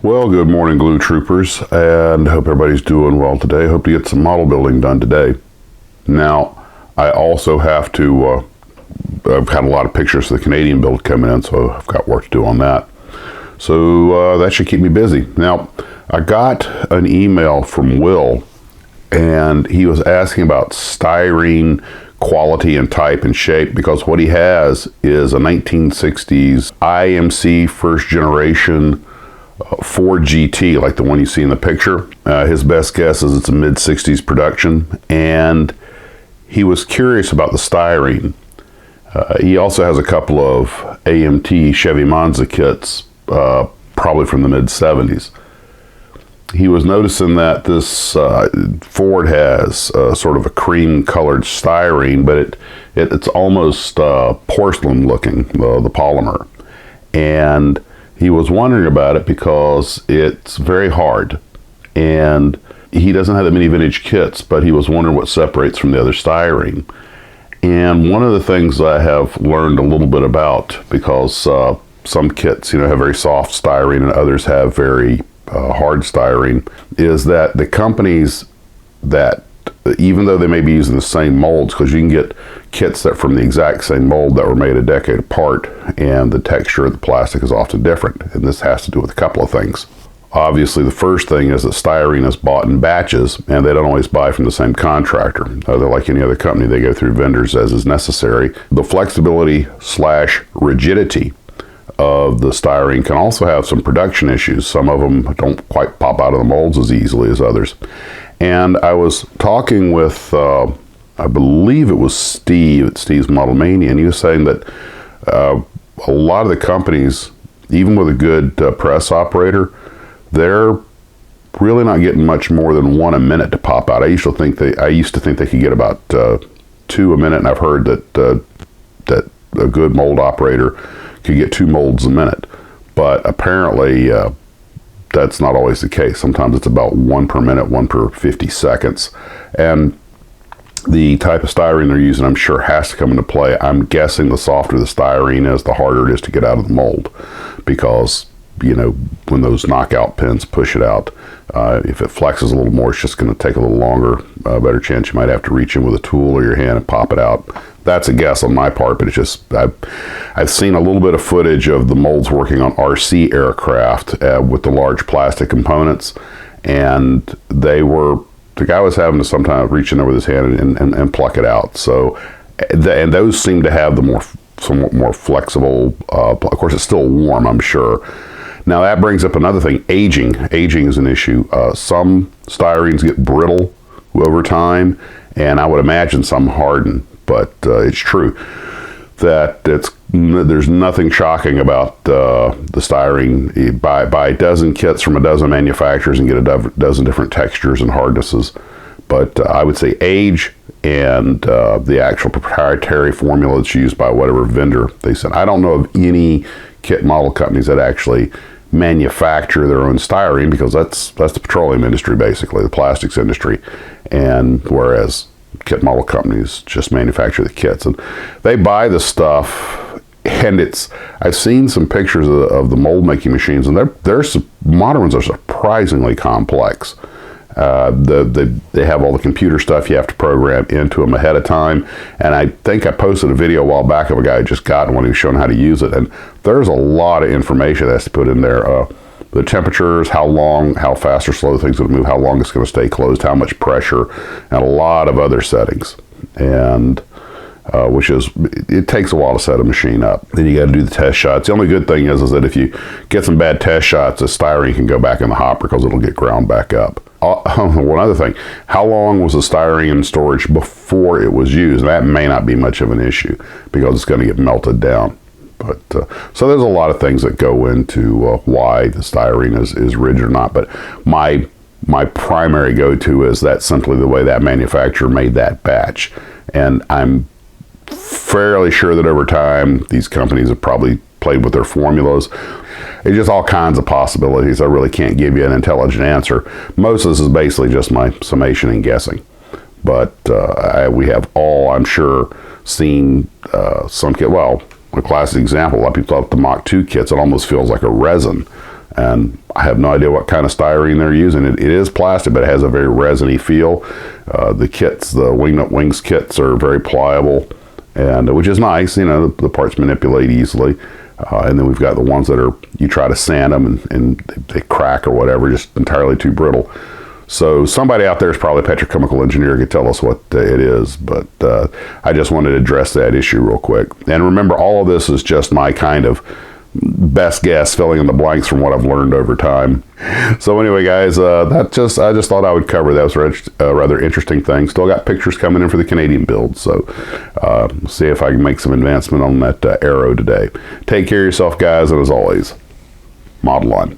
Well, good morning, Glue Troopers, and hope everybody's doing well today. Hope to get some model building done today. Now, I also have to, I've had a lot of pictures of the Canadian build coming in, so I've got work to do on that. So that should keep me busy. Now, I got an email from Will, and he was asking about styrene quality and type and shape, because what he has is a 1960s IMC first generation Ford GT, like the one you see in the picture. His best guess is it's a mid-60s production, and he was curious about the styrene. He also has a couple of AMT Chevy Monza kits, probably from the mid-70s. He was noticing that this Ford has sort of a cream-colored styrene, but it's almost porcelain looking, the polymer. And he was wondering about it because it's very hard, and he doesn't have that many vintage kits, but he was wondering what separates from the other styrene. And one of the things I have learned a little bit about, because some kits, have very soft styrene and others have very hard styrene, is that the companies that, even though they may be using the same molds, because you can get kits that from the exact same mold that were made a decade apart, and the texture of the plastic is often different, and this has to do with a couple of things. Obviously, the first thing is that styrene is bought in batches, and they don't always buy from the same contractor. They're like any other company, they go through vendors as is necessary. The flexibility / rigidity of the styrene can also have some production issues. Some of them don't quite pop out of the molds as easily as others. And I was talking with, I believe it was Steve at Steve's Model Mania, and he was saying that a lot of the companies, even with a good press operator, they're really not getting much more than 1 a minute to pop out. I used to think they could get about 2 a minute, and I've heard that a good mold operator could get 2 molds a minute. But apparently that's not always the case. Sometimes it's about 1 per minute, 1 per 50 seconds. And the type of styrene they're using, I'm sure, has to come into play. I'm guessing the softer the styrene is, the harder it is to get out of the mold, because when those knockout pins push it out, if it flexes a little more, it's just going to take a little longer. Better chance you might have to reach in with a tool or your hand and pop it out. That's a guess on my part, but it's just, I've seen a little bit of footage of the molds working on RC aircraft with the large plastic components, and the guy was having to sometimes reach in there with his hand and pluck it out. So, and those seem to have the somewhat more flexible, of course it's still warm, I'm sure. Now that brings up another thing, aging. Aging is an issue. Some styrenes get brittle over time, and I would imagine some harden, but it's true that there's nothing shocking about the styrene. Buy a dozen kits from a dozen manufacturers and get a dozen different textures and hardnesses. But I would say age and the actual proprietary formula that's used by whatever vendor they send. I don't know of any kit model companies that actually manufacture their own styrene, because that's the petroleum industry, basically, the plastics industry. And whereas kit model companies just manufacture the kits, and they buy the stuff. And I've seen some pictures of the mold making machines, and their modern ones are surprisingly complex. They have all the computer stuff you have to program into them ahead of time. And I think I posted a video a while back of a guy who just got one, who was showing how to use it. And there's a lot of information that's to put in there. The temperatures, how long, how fast or slow things will move, how long it's going to stay closed, how much pressure, and a lot of other settings. And it takes a while to set a machine up. Then you got to do the test shots. The only good thing is that if you get some bad test shots, the styrene can go back in the hopper because it'll get ground back up. One other thing, how long was the styrene in storage before it was used? That may not be much of an issue, because it's going to get melted down. But so there's a lot of things that go into why the styrene is rigid or not. But my primary go-to is that simply the way that manufacturer made that batch. And I'm fairly sure that over time these companies have probably played with their formulas. It's just all kinds of possibilities. I really can't give you an intelligent answer. Most of this is basically just my summation and guessing. But we have all, I'm sure, seen some kit. Well, a classic example, a lot of people thought the Mach 2 kits, it almost feels like a resin. And I have no idea what kind of styrene they're using. It is plastic, but it has a very resiny feel. The kits, the Wingnut Wings kits, are very pliable, and which is nice. You know, the parts manipulate easily. And then we've got the ones that are, you try to sand them and they crack or whatever, just entirely too brittle. So somebody out there is probably a petrochemical engineer, could tell us what it is, but I just wanted to address that issue real quick. And remember, all of this is just my kind of best guess, filling in the blanks from what I've learned over time. So anyway, guys, I just thought I would cover that. It was a rather interesting thing. Still got pictures coming in for the Canadian build, so see if I can make some advancement on that Aero today. Take care of yourself, guys, and as always, model on.